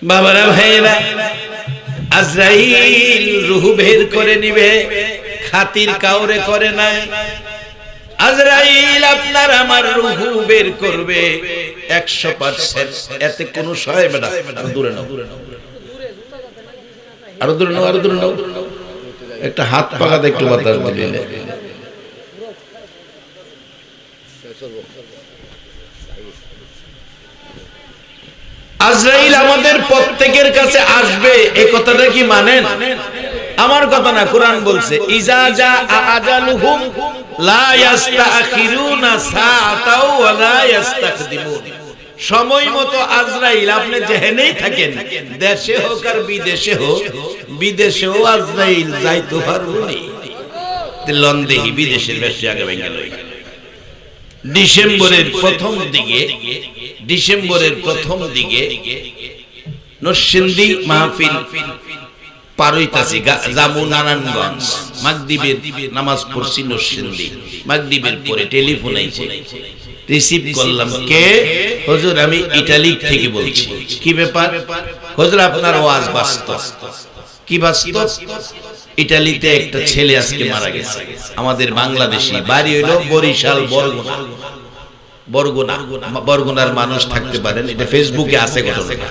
বাবারা ভাইরা, আজরাইল রূহ বের করে নিবে, খাতির কাউরে করে নাই। আজরাইল আপনার আমার রূহ বের করবে 100%। এতে কোনো সহায় বেটা, দূরে নাও, আরো দূরে নাও, আরো দূরে নাও, একটা হাত পাকাতে একটু বাতাস দিলে। আজরাইল আমাদের প্রত্যেকের কাছে আসবে, এই কথাটা কি মানেন? আমার কথা না, কোরআন বলছে ইজা জা আজালুহুম লা ইস্তাখিরুনা সাআতাও ওয়া লা ইস্তাকদিমুন। সময় মতো আজরাইল আপনি যেখানেই থাকেন, দেশে হোক আর বিদেশে হোক, বিদেশেও আজরাইল যাইতে পারবনি। লন্দেহি বিদেশের বেশি আগে ভেঙে লই। ডিসেম্বরের প্রথম দিকে নরসিংদী মাহফিল পার হইতাছি, জামু নারায়ণগঞ্জ। মাগরিবের নামাজ পড়ছি নরসিংদী, মাগরিবের পরে টেলিফোন আইছে, রিসিভ করলাম। কে? হুজুর আমি ইতালি থেকে বলছি। কি ব্যাপার? হুজুর আপনার ওয়াজ বাস্তব। কি বাস্তব? ইতালিতে একটা ছেলে আজকে মারা গেছে, আমাদের বাংলাদেশি, বাড়ি হইল বরিশাল বরগুনার মানুষ থাকতে পারেন, এটা ফেসবুকে আছে ঘটনা।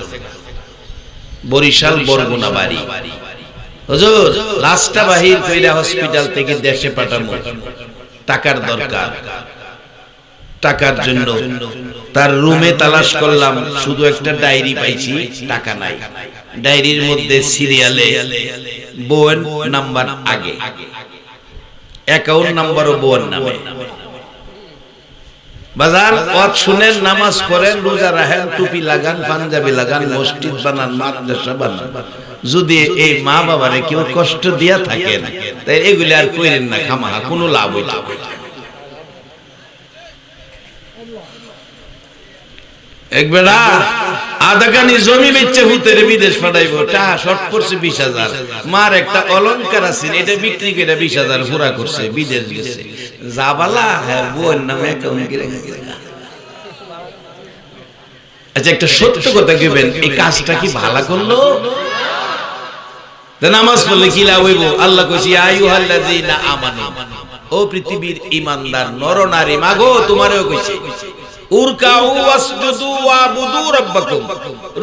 বরিশাল বরগুনা বাড়ি। হুজুর লাশটা বাহির কইরা হসপিটাল থেকে দেশে পাঠানো, টাকার দরকার। টাকার জন্য তার রুমে তালাশ করলাম, শুধু একটা ডায়েরি পাইছি, টাকা নাই। ডায়েরির মধ্যে সিরিয়ালে বোন নাম্বার আগে, অ্যাকাউন্ট নাম্বারও বোন নামে। বাজার ওয়াজ শুনেন, নামাজ পড়েন, রোজা রাখেন, টুপি লাগান, পাঞ্জাবি লাগান, মসজিদ বানান, মাদ্রাসা বানান। যদি এই মা বাবারে কেউ কষ্ট দিয়া থাকেন, তাই এগুলি আর কইরেন না, খামাখা কোনো লাভ হইল। একবেলা আধাখানি জমি বেচে হুতের বিদেশ পাঠাইবো, টাকা শর্ট পড়ছে 20,000। মার একটা অলংকার আছে, এটা বিক্রি করে 20,000 পুরা করছে, বিদেশ গেছে। যাবালা হ্যাঁ বোন নামে অ্যাকাউন্ট করে। আচ্ছা একটা সত্য কথা কইবেন, এই কাজটা কি ভালো করলো? নামাজ পড়লে কি লাভ হইব? আল্লাহ কইছে ইয়া আইয়ুহাল্লাযীনা আমানু, ও পৃথিবীর ঈমানদার নর নারী, মাগো তোমারেও কইছে উরকাউ ওয়াসজুদু ওয়াবুদু রাব্বাকুম,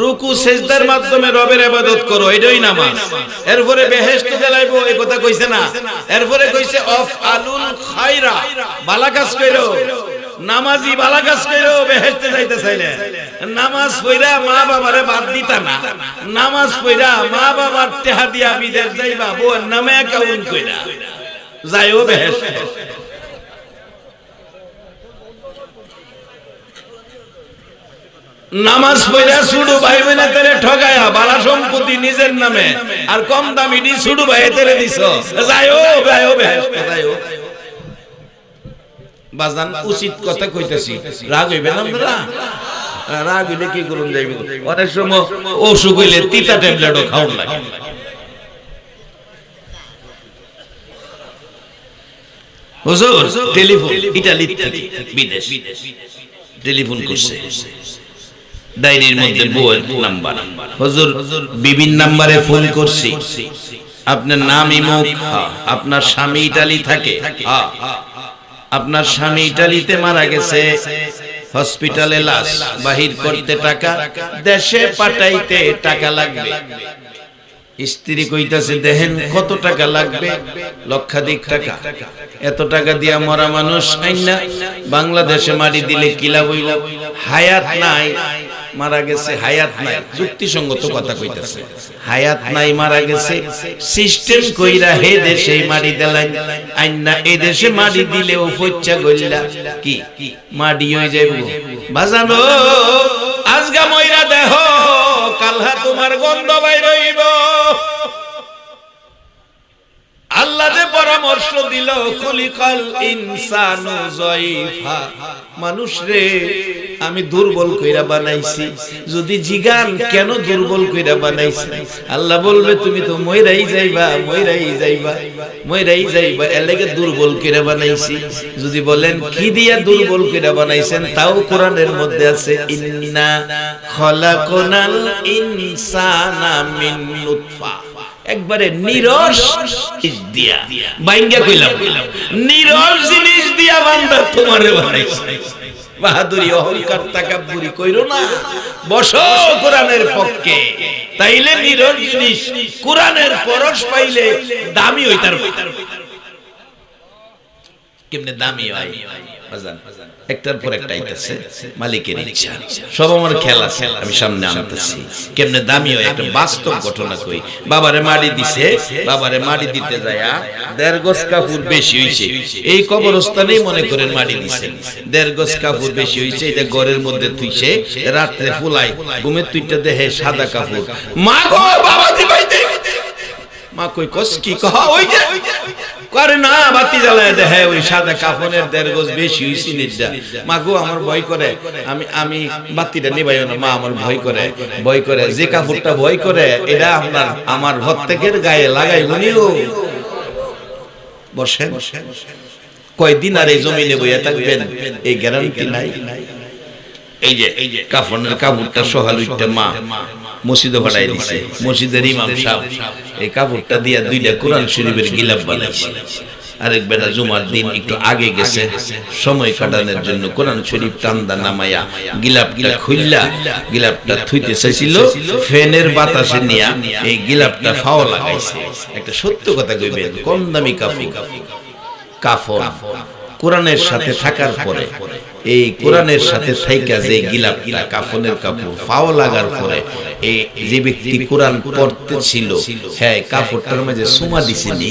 রুকু সিজদার মাধ্যমে রবের ইবাদত করো, এটাই নামাজ। এরপরে বেহেশতে গেলাইবো, এই কথা কইছে না। এরপরে কইছে আফআলুল খায়রা, ভালো কাজ কইরো, নামাজি ভালো কাজ কইরো, বেহেশতে যাইতে চাইলে। নামাজ পড়া মা বাবারে বাদ দিতা না, নামাজ পড়া মা বাবার টাকা দিয়া বিদেশ যাইবা, বোন নামে অ্যাকাউন্ট কইরা যাইও বেহেশতে। নামাজ পড়া ছুড়ু ভাই বোনে তেরে ঠগায়া বালা সম্পত্তি নিজের নামে, আর কম দামি দি ছুড়ু ভাই তেরে দিছো, যাইও যাইও বেহেশতে যাইও। বাজান উচিত কথা কইতাছি, রাগ হইবেন আপনারা? রাগ হইলে কি করুন যাইবে? অনেক সময় অসুখ হইলে তিতা ট্যাবলেটও খাওয়ান লাগে। হুজুর টেলিফোন ইতালি থেকে বিদেশ, টেলিফোন করছে, ডায়েরির মধ্যে বউয়ের নাম্বার। হুজুর বিভিন্ন নাম্বারে ফোন করছি, আপনার নাম ইমুক, আপনার স্বামী ইতালি থাকে, আপনার স্বামী ইতালিতে মারা গেছে, হসপিটালে লাশ বাহির করতে টাকা, দেশে পাঠাইতে টাকা লাগবে। স্ত্রী কইতাছে দেখেন কত টাকা লাগবে, লক্ষাধিক টাকা। এত টাকা দিয়া মরা মানুষ আইনা বাংলাদেশে মারি দিলে কি লাভ হইল? হায়াত নাই, মারা গেছে, হায়াত নাই। যুক্তিসঙ্গত কথা কইতাছে, হায়াত নাই, মারা গেছে। সিস্টেম কইরা হে দেশে মারি দিলেন, আইনা এই দেশে মারি দিলেও ফচ্চা গইলা কি মাডি হয়ে যাইব। বাজানো আজগা মইরা দেহ, কালহা তোমার গন্ধ বাইর হইব। আল্লাহ যে পরম পরামর্শ দিল খুলিকাল ইনসানু যায়ফা, মানুষ রে আমি দুর্বল কইরা বানাইছি। যদি জিগান কেন দুর্বল কইরা বানাইছি, আল্লাহ বলবে তুমি তো মইরাই যাইবা, মইরাই যাইবা, মইরাই যাইবা, এর লাগি দুর্বল কইরা বানাইছি। যদি বলেন কি দিয়া দুর্বল কইরা বানাইছেন, তাও কোরআনের মধ্যে আছে, ইন্না খলাকনাল ইনসানা মিন নুতফা, একবারে নিরস জিনিস দিয়া বাইঙ্গা কইলাম, নিরস জিনিস দিয়া বান্দা তোমারে বানাইছে। বাহাদুরি অহংকার তাকাব্বুরি কইরো না, বসো কোরআনের পক্ষে, তাইলে নিরস জিনিস কোরআনের পরশ পাইলে দামি হইতার। কেমনে দামি হয় বাজান, একটার পর একটা আইতাছে, মালিকের ইচ্ছা, সব আমার খেয়াল আছে, আমি সামনে আনতেছি। কেমনে দামি হয় একটা বাস্তব ঘটনা কই। বাবারে মাটি দিছে, বাবারে মাটি দিতে যায়া 1.5 গজ কাপড় বেশি হইছে, এই কবরস্থানেই মনে করেন মাটি দিছে, 1.5 গজ কাপড় বেশি হইছে, এটা ঘরের মধ্যে তুইছে, রাত্রে ফুলাই ঘুমে তুইটা দেহে সাদা কাপড়। মা গো বাবা দিবাইতে, মা কই কস কি কহ, ওই যে করে না বাতি জ্বালায় দেহে ওই সাদা কাফনের 1.5 গজ বেশি হইছে নিডা। মা গো আমার ভয় করে, আমি বাতিটা নিবাইও না, মা আমার ভয় করে, ভয় করে। যে কাপড়টা ভয় করে এটা আপনার আমার প্রত্যেকের গায়ে লাগাইবনিও। বসেন, কয়দিন আর এই জমিনে বইয়া থাকবেন এই গ্যারান্টি নাই। এই যে কাফনের কাপড়টা সহালুইটা মা মসজিদে ভাড়াই দিছে, মসজিদের ইমাম সাহেব এই কাপড়টা দিয়া 2টা কোরআন শরীফের গিলাপ বানাইছে। আরেক বেটা জুমার দিন একটু আগে গেছে, সময় কাটানোর জন্য কোরআন শরীফ টান্দা নামায়া গিলাপটা খুললা গিলাপটা থুইতে চাইছিল, ফ্যানের বাতাসে নিয়া এই গিলাপটা ফাও লাগাইছে। একটা সত্য কথা কইবেন, কম দামি কাফন কোরআনের সাথে থাকার পরে, এই কোরআনের সাথে থাইকা যে গিলাপটা কাফনের কাপড় ফাও লাগার পরে, এই যে ব্যক্তি কোরআন পড়তে ছিল, হ্যাঁ কাপড়টার মাঝে সুমা দিছেনি,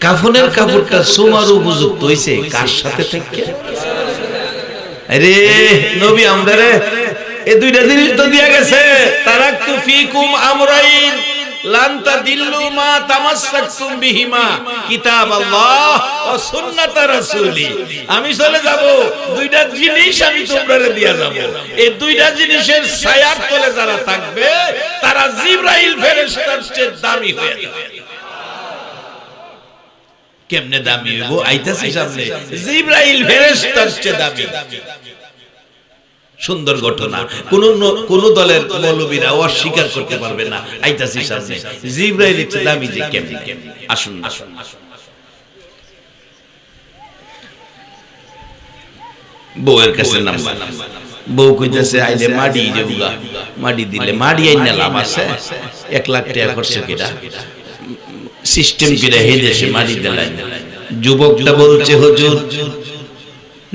কাফনের কাপড়টা সুমার উপযুক্ত হইছে কার সাথে থেকে? আরে নবী আমদারে এই 2টা জিনিস তো দিয়া গেছে, তারাকতু ফিকুম আমরাইন লান তাদিল্লু মা তামাসসাকতুম বিহিমা কিতাবাল্লাহ ওয়া সুন্নাত রাসূলি। আমি চলে যাব, 2টা জিনিস আমি তোমারে দিয়া যাব, এই 2টা জিনিসের ছায়ার তলে যারা থাকবে তারা জিবরাইল ফেরেশতার চেয়ে দামি হয়ে যাবে। কেমনে দামি হইব? আইতাছে সামনে, জিবরাইল ফেরেশতার চেয়ে দামি। সুন্দর ঘটনা, কোন দলের মৌলবীরা অস্বীকার করতে পারবে না। আইতাছি সামনে, জিবরাইলের চেয়ে দামি যে কেমনে। আসুন বউয়ের কাছে নাম্বার, বউ কইতাছে আইলে মাটি দেবুগা, মাটি দিলে মাটি আইনা লাভ আছে, 1 লাখ টাকা খরচ কেটা সিস্টেম করে হে দেশে মাটি দিলাই। যুবকটা বলছে হুজুর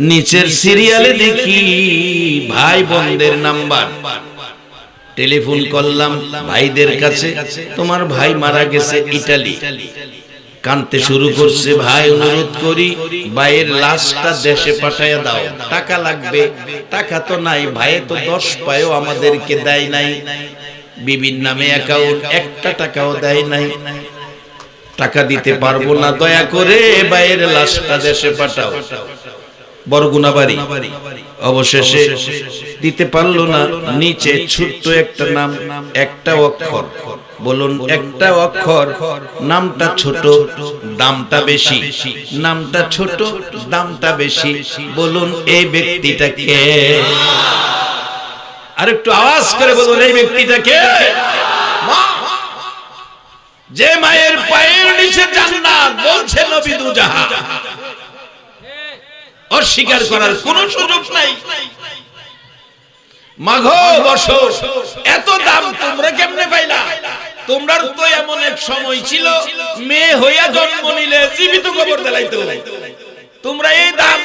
নিচের সিরিয়ালে দেখি ভাই বোনদের নাম্বার, টেলিফোন করলাম ভাইদের কাছে, তোমার ভাই মারা গেছে ইটালি। কানতে শুরু করছে, ভাই অনুরোধ করি ভাইয়ের লাশটা দেশে পাঠাইয়া দাও, টাকা লাগবে। টাকা তো নাই, ভাই তো 10 পায়ও আমাদেরকে দেয় নাই, বিবির নামে অ্যাকাউন্ট, 1টা টাকাও দেয় নাই, টাকা দিতে পারবো না, দয়া করে ভাইয়ের লাশটা দেশে পাঠাও। বরগুনা বাড়ি। অবশেষে দিতে পারলো না, নিচে ছোট্ট একটা নাম, একটা অক্ষর, বলুন একটা অক্ষর, নামটা ছোট দামটা বেশি, নামটা ছোট দামটা বেশি, বলুন এই ব্যক্তিটা কে? আর একটু আওয়াজ করে বলুন এই ব্যক্তিটা কে? যে মায়ের পায়ের নিচে জান্নাত, বলছে নবী দুজাহান। অস্বীকার করার কোন সুযোগ নাই। মাঘো বসো, এত দাম তোমরা কেমনে পাইলা? তোমরার তো এমন এক সময় ছিল মেয়ে হইয়া জন্ম নিলে জীবিত কবর দিলাইতো। তোমরা এই দাম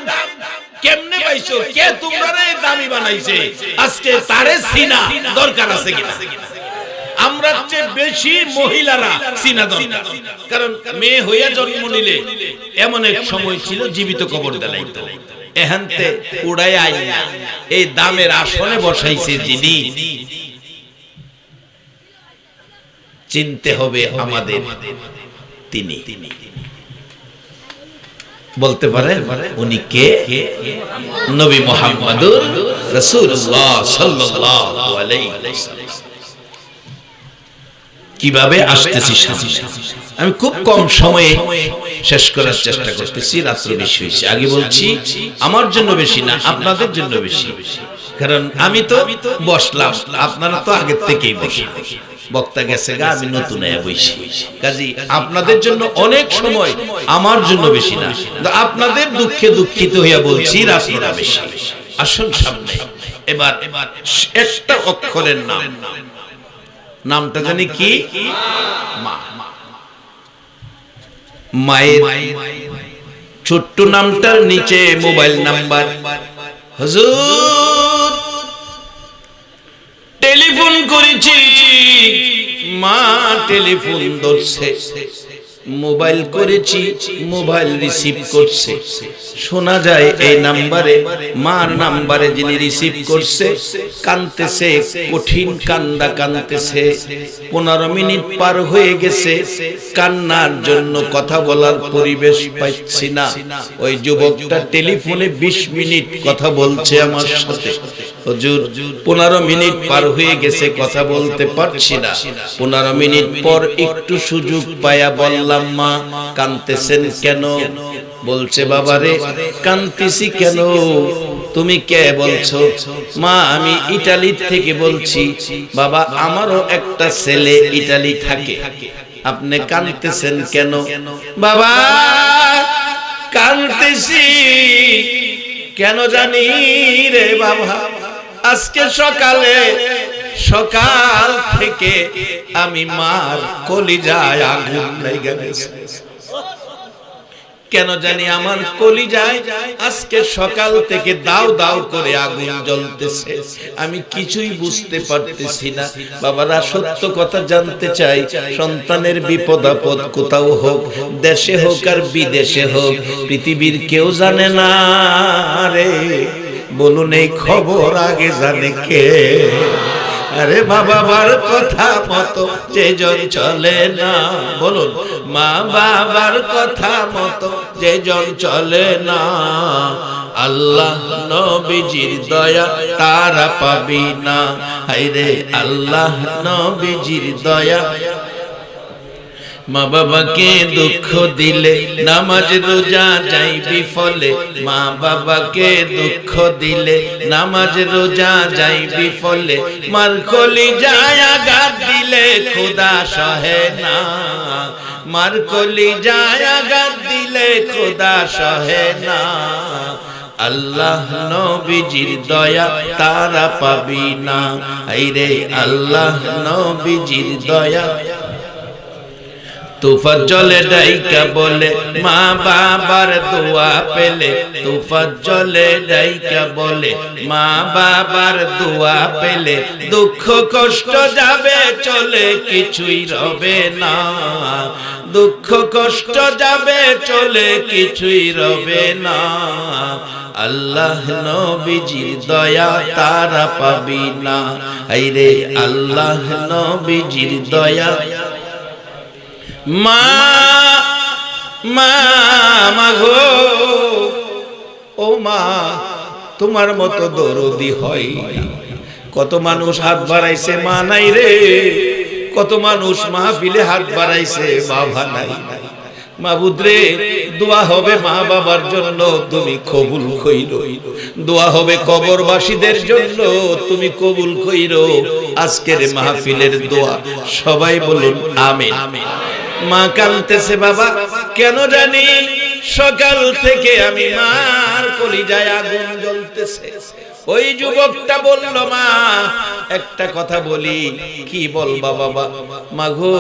কেমনে পাইছো? কে তোমরা এই দামি বানাইছে? আজকে তারে চিনা দরকার আছে কিনা? আমরা চেয়ে বেশি মহিলারা চিনা দরকার, কারণ মেয়ে হইয়া জন্ম নিলে এমন এক সময় ছিল জীবিত কবর দিলাইতো। এহান্তে উড়াই আইনা এই দামের আসনে বসাইছে যিনি, চিনতে হবে আমাদের তিনি বলতে পারে উনি কে? নবী মুহাম্মদুর রাসূলুল্লাহ সাল্লাল্লাহু আলাইহি ওয়াসাল্লাম। কিভাবে আসতেছি সামনে, আমি খুব কম সময়ে শেষ করার চেষ্টা করতেছি, রাত্র বেশি হয়েছে। আগে বলছি আমার জন্য বেশি না, আপনাদের জন্য বেশি, কারণ আমি তো বসলাম, আপনারা তো আগের থেকেই বসে, বক্তা গেছে গা, আমি নতুন বসি, কাজী আপনাদের জন্য অনেক সময়, আমার জন্য বেশি না, আপনাদের দুঃখে দুঃখিত হইয়া বলছি রাত্রটা বেশি। আসুন সামনে, এবার একটা অক্ষরের নাম, নামটা জানি কি? মা। মায়ের ছোট্ট নামটার নিচে মোবাইল নাম্বার। হুজুর টেলিফোন করেছি, মা টেলিফোন ধরছে, মোবাইল করেছি, মোবাইল রিসিভ করছে, শোনা যায় এই নাম্বারে, মার নাম্বারে যিনি রিসিভ করছে কাঁদতেছে, কঠিন কান্না কাঁদতেছে। 15 মিনিট পার হয়ে গেছে, কান্নার জন্য কথা বলার পরিবেশ পাচ্ছি না। ওই যুবকটা টেলিফোনে 20 মিনিট কথা বলছে আমার সাথে। হুজুর 15 মিনিট পার হয়ে গেছে, কথা বলতে পারছি না। 15 মিনিট পর একটু সুযোগ পায়া বললাম, মা কাঁদতেছেন কেন? বলছে, বাবারে কাঁদতেছি কেন? তুমি কে বলছো? মা আমি ইতালি থেকে বলছি। বাবা আমারও একটা ছেলে ইতালি থাকে, আপনি কাঁদতেছেন কেন? বাবা কাঁদতেছি কেন জানি রে বাবা, আজকে সকাল থেকে আমি মার কলিজায় আগুন লেগে গেছে। কেন জানি আমার কলিজায় আজকে সকাল থেকে দাও দাও করে আগুন জ্বলতেছে, আমি কিছুই বুঝতে পারতেছি না। বাবারা সত্য কথা জানতে চাই, সন্তানের বিপদ আপদ কোথাও হোক, দেশে হোক আর বিদেশে হোক, পৃথিবীর কেউ জানে না রে। বলুন এই খবর আগে জানে কে? আরে মা বাবার কথা মতো যেজন চলে না, বলুন মা বাবার কথা মতো যেজন চলে না, আল্লাহ নবীজির দয়া তারা পাবি না। হায়রে আল্লাহ নবীজির দয়া। মা বাবাকে দুঃখ দিলে নামাজ রোজা যাই বিফলে, মা বাবাকে দুঃখ দিলে নামাজ রোজা যাই বিফলে, মার কলিজায় আঘাত দিলে খোদা সহে না, মার কলিজায় আঘাত দিলে খোদা সহে না, আল্লাহ নবীজির দয়া তারা পাবি না। হায়রে আল্লাহ নবীজির দয়া। তুফাজ্জলে ডাইকা বলে মা বাবার দোয়া পেলে, তুফাজ্জলে ডাইকা বলে মা বাবার দোয়া পেলে, দুঃখ কষ্ট যাবে চলে কিছুই রবে না, দুঃখ কষ্ট যাবে চলে কিছুই রবে না, আল্লাহ নবীজির দয়া তারা পাবি না। হায়রে আল্লাহ নবীজির দয়া। মা মা মাগো ও মা, তোমার মতো দরদি হয়? কত মানুষ হাত বাড়াইছে, মা নাই রে। কত মানুষ মাহফিলে হাত বাড়াইছে, বাবা নাই। মাবুদ রে, দোয়া হবে মা বাবার জন্য, তুমি কবুল কইরো। দোয়া হবে কবরবাসীদের জন্য, তুমি কবুল কইরো। আজকের মাহফিলের দোয়া সবাই বলুন আমিন। মা কাঁদতেছে, বাবা কেন জানি সকাল থেকে আমি মার কলিজায় আগুন জ্বলতেছে। ওই যুবকটা বলল, মা একটা কথা বলি। কি বলবা বাবা? মাগো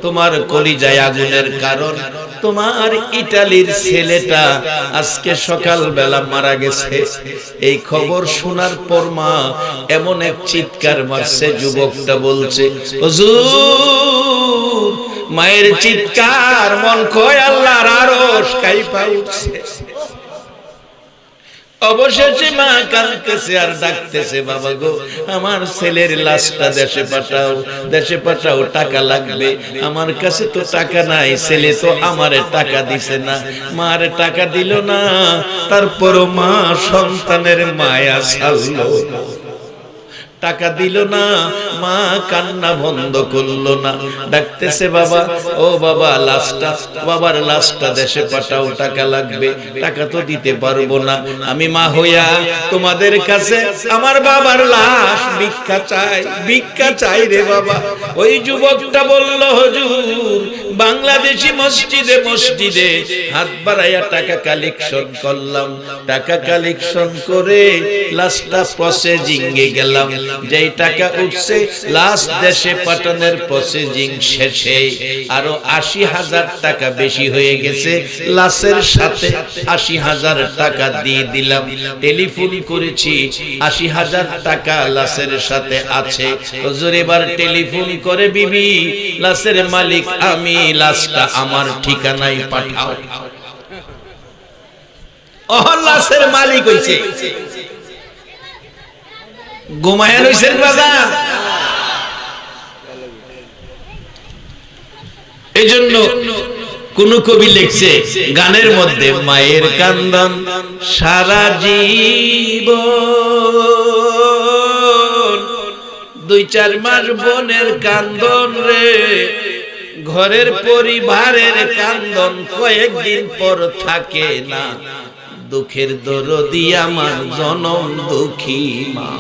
তোমার কলিজায় আগুনের কারণ তোমার ইতালির ছেলেটা আজকে সকাল বেলা মারা গেছে। এই খবর শোনার পর মা এমন এক চিৎকার মারছে, যুবকটা বলছে, হুজুর মায়ের চিৎকার মন কয় আল্লাহর আরশ কাঁইপা উঠছে। অবশেষে মা কাঁদতেছে আর ডাকতেছে, বাবা গো আমার ছেলের লাশটা দেশে পাঠাও, দেশে পাঠাও, টাকা লাগবে। আমার কাছে তো টাকা নাই, ছেলে তো আমারে টাকা দিছে না। মার টাকা দিল না, তারপরও মা সন্তানের মায়া ছাড়লো, টাকা দিল না। মা কান্না বন্ধ করলো না, ডাকতেছে বাবা, ও বাবা লাশটা, বাবার লাশটা দেশে পাঠাও, টাকা লাগবে। টাকা তো দিতে পারবো না, আমি মা হইয়া তোমাদের কাছে আমার বাবার লাশ ভিক্ষা চাই, ভিক্ষা চাই রে বাবা। ওই যুবকটা বলল, হুজুর বাংলাদেশি মসজিদে মসজিদে হাত বাড়াইয়া টাকা কালেকশন করলাম, টাকা কালেকশন করে লাশটা প্রসেসিংয়ে গেলাম। যেই টাকা উঠছে লাস্ট দেশে পাঠানোর প্রসেসিং শেষে আরো ৮০,০০০ টাকা বেশি হয়ে গেছে, লাশের সাথে ৮০,০০০ টাকা দিয়ে দিলাম। টেলিফোন করেছি, ৮০,০০০ টাকা লাশের সাথে আছে। হুজুর এবার টেলিফোন করে, বিবি লাশের মালিক আমি, লাশটা আমার ঠিকানায় পাঠাও। ও লাশের মালিক হইছে, ঘুমায়া রইছেন বাজার। এজন্য কোন কবি লিখছে গানের মধ্যে, মায়ের কান্দন সারা জীবন, ২-৪ মাস বোনের কান্দন রে, ঘরের পরিবারের কান্দন কয়েকদিন পর থাকে না, দুঃখের দরদি আমার জনম দুঃখী মা।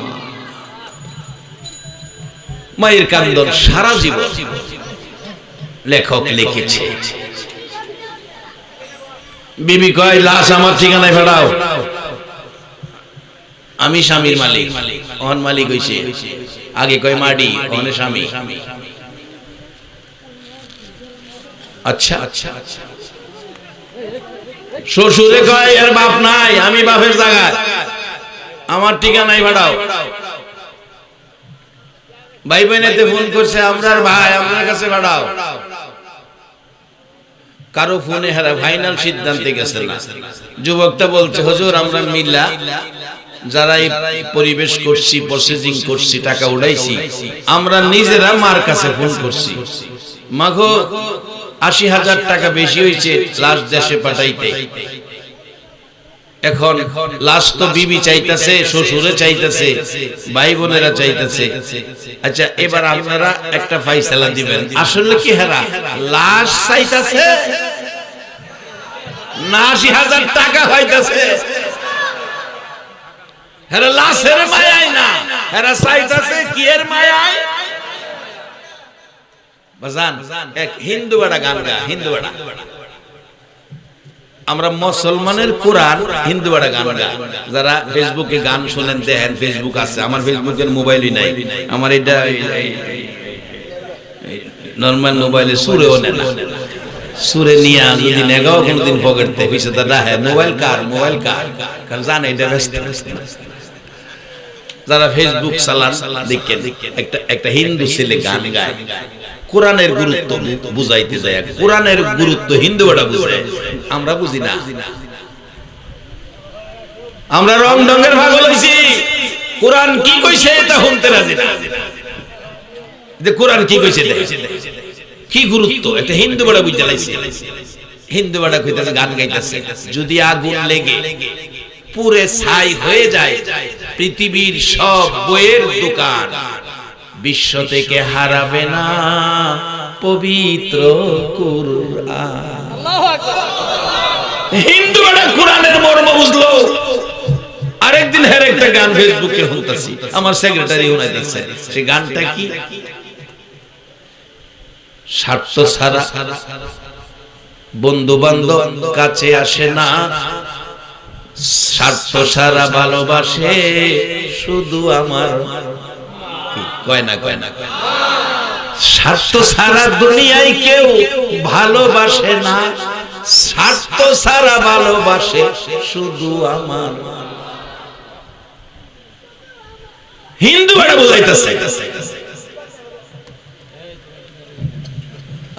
মায়ের কান্দন সারা জীবন লেখক লিখেছে। বিবি কয় লাশ আমার ঠিকানায় পাঠাও, আমি স্বামীর মালিক, অন মালিক হইছে। আগে কয় মাডি, অনে স্বামী। আচ্ছা আচ্ছা, শ্বশুরে কয় এর বাপ নাই, আমি বাপের জায়গায়, আমার ঠিকানায় পাঠাও। ভাই বোনেতে ফোন করছে, আমরার ভাই আপনার কাছে পাঠাও। কারো ফোনে হারা ফাইনাল সিদ্ধান্তে গেছে না। যুবকটা বলছে, হুজুর আমরা মিল্লা যারা এই পরিবেশ করছি, প্রসেসিং করছি, টাকা উড়াইছি, আমরা নিজেরা মার কাছে ফোন করছি, মাগো ৮০,০০০ টাকা বেশি হয়েছে লাশ দেশে পাঠাইতে। এখন লাশ তো বিবি চাইতেছে, শ্বশুরে চাইতেছে, ভাই বোনেরা চাইতেছে। আচ্ছা এবার আপনারা একটা ফয়সালা দিবেন, আসলে কি হেরা লাশ চাইতেছে না ৮০,০০০ টাকা হইতেছে? হেরা লাশের মায়ায় না, হেরা চাইতেছে কি এর মায়ায়? বাজান এক হিন্দু বাড়া গান গা, হিন্দু বাড়া, আমরা মুসলমানের কোরআন হিন্দু বাড়া গান গা। যারা ফেসবুকে গান শুনেন দেখেন, ফেসবুক আছে, আমার ফেসবুকের মোবাইলই নাই, আমার এটা নরমাল মোবাইলে সুরেও নেয় না, সুরে নিয়ে যদি নেগাও কোনদিন পকেট থেকে দাদা হ্যাঁ মোবাইল কার, মোবাইল কার, কারণ জানে এটা ব্যস্ত। যারা ফেসবুক চালান দেখেন, একটা হিন্দু ছেলে গান গায়, কোরআনের গুরুত্ব বুঝাইতে যায়, কোরআনের গুরুত্ব হিন্দুরা বুঝে, আমরা বুঝি না। আমরা রং ঢঙের পাগল হইছি, কোরআন কি কইছে এটা শুনতে রাজি না, যে কোরআন কি কইছে কি গুরুত্ব এটা হিন্দু বড় বুঝতে লাইছে। হিন্দু বড় কইতাছে গান গাইতাছে, যদি আগুন লেগে পুরে ছাই হয়ে যায় পৃথিবীর সব বইয়ের দোকান, বিশ্ব থেকে হারাবে না পবিত্র কুরআন। আল্লাহু আকবার। হিন্দুরা কোরআনের মর্ম বুঝলো। আরেকদিন হের একটা গান ফেসবুকে শুনতাছি, আমার সেক্রেটারি শুনাইতেছে, সেই গানটা কি? স্বার্থ ছাড়া বন্ধু বান্ধব কাছে আসে না, স্বার্থ ছাড়া ভালোবাসে শুধু আমার, কয় না কয় না, স্বার্থ ছাড়া দুনিয়ায় কেউ ভালোবাসে না, স্বার্থ ছাড়া ভালোবাসে শুধু আমার। হিন্দু এটা বুঝাইতেছে।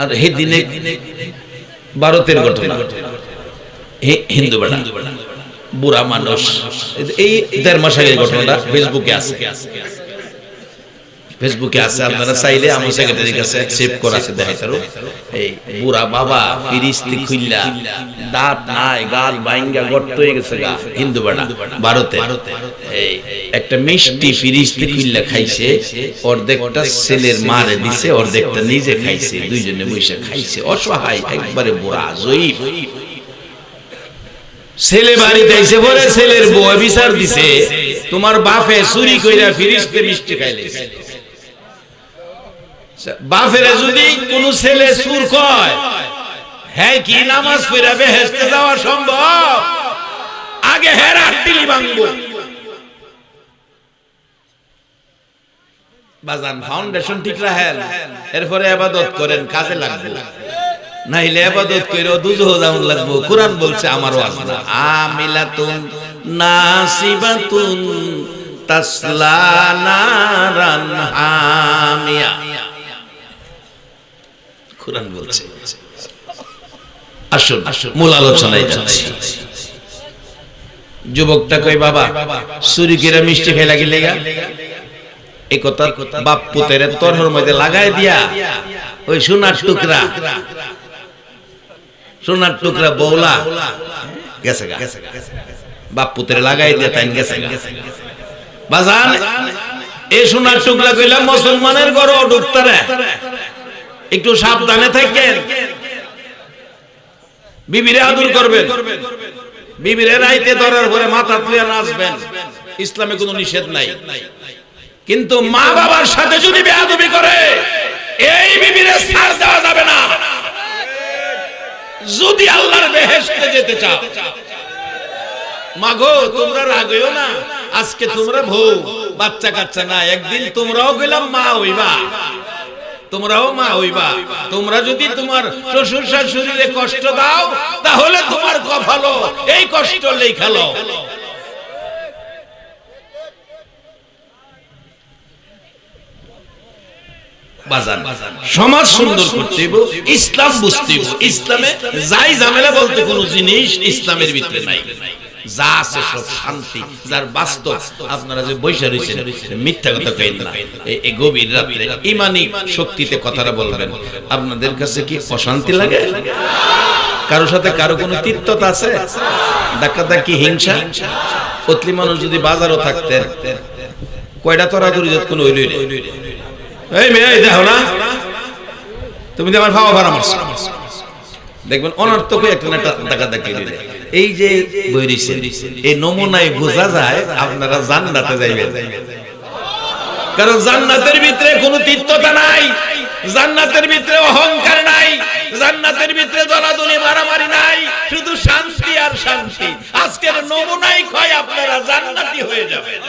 আর এই দিনে ভারতের ঘটনা, হিন্দু বেড়া বুড়া মানুষ। এই 1.5 মাস আগের ঘটনাটা ফেসবুকে আছে, আপনারা চাইলে আমার সেক্রেটারির কাছে সেভ করা আছে, দেখাইতারো। এই বুড়া বাবা ফিরিস্তি খুইল্লা, দাঁত নাই, গাল বাইঙ্গা গর্ত হয়ে গেছে গা, হিন্দু বাড়া ভারতে। এই একটা মিষ্টি ফিরিস্তি খুইল্লা খাইছে, অর্ধেকটা ছেলের মারে দিছে, অর্ধেকটা নিজে খাইছে, দুইজনে বসে খাইছে, অসহায় একবারে বুড়া জয়ীফ। ছেলে বাড়িতে আইছে, পরে ছেলের বউ বিচার দিছে, তোমার বাপে চুরি কইরা ফিরিস্তি মিষ্টি খাইলে। বাপেরে যদি কোন ছেলে সুর কয়, হ্যাঁ কি নামাজ পড়া বেহেশতে যাওয়া সম্ভব? আগে হেরাত দিলি ভাঙবো। বাজান ফাউন্ডেশন ঠিক রাখেন, এরপরে ইবাদত করেন, কাজে লাগবে। নাইলে ইবাদত কইরো দুজহ যাওন লাগবো। কুরআন বলছে আমার ওয়াজ না, আমিলাতুন নাসিবাতুন তাসলা নারান হামিয়া, কুরআন বলছে। আসুন মূল আলোচনায় যাচ্ছি। যুবকটা কই, বাবা চুরি করে মিষ্টি খাই লাগিলে গা, এই কথা বাপ পুতের তরহর মধ্যে লাগাই দিয়া ওই সোনার টুকরা বৌলা গেছে গা, বাপ পুতের লাগাই দিয়া তাই গেছে গা। বাজান এই সোনার টুকরা কইলাম মুসলমানের ঘর ঢুকতারে, একটু সাবধানে থাকেন। বিবিরে আদর করবেন, বিবিরে রাইতে ধরার পরে মাথা তুলে নাচবেন, ইসলামে কোনো নিষেধ নাই। কিন্তু মা বাবার সাথে যদি বেয়াদবি করে, এই বিবিরে ছাড় দেওয়া যাবে না। যদি আল্লাহর বেহেশতে যেতে চাও, মাগো তোমরা রাগইও না, আজকে তোমরা বউ বাচ্চা কাচ্চা না, একদিন তোমরাও গেলাম মা হইবা, তোমরাও মা হইবা। তোমরা যদি তোমার শ্বশুর শাশুড়িরে কষ্ট দাও, তাহলে তোমার কপালও এই কষ্ট লেখালো। বাজান সমাজ সুন্দর করতে হইব, ইসলাম বুঝতে হইব। ইসলামে যাই ঝামেলা বলতে কোনো জিনিস ইসলামের ভিতরে নাই, যা আছে সব শান্তি, যার বাস্তব। আপনারা যে বৈশা রয়েছেন, মিথ্যা কথা কইেন না। এই গভীর রাতে ঈমানি শক্তিতে কথাটা বলবেন। আপনাদের কাছে কি অশান্তি লাগে? কারোর সাথে কারো কোনো তিক্ততা আছে? ধাক্কাধাক্কি, হিংসা? অতলি মানুষ যদি বাজারও থাকতেন, কয়টা তরাতরি যত কোনো হইল, এই মেয়ে দেখো না, তুমি আমার ভাবা ভাড়া মারছো, দেখবেন অনর্থক একটা ধাক্কাধাক্কি দিলে। এই যে বইরিছে, এই নমুনায় বোঝা যায় আপনারা জান্নাতে যাইবেন। কারণ জান্নাতের ভিতরে কোনো তিক্ততা নাই, জান্নাতের ভিতরে অহংকার নাই, জান্নাতের ভিতরে দলাদলি মারামারি নাই, শুধু শান্তি আর শান্তি। আজকের নমুনাই কয় আপনারা জান্নাতি হয়ে যাবেন।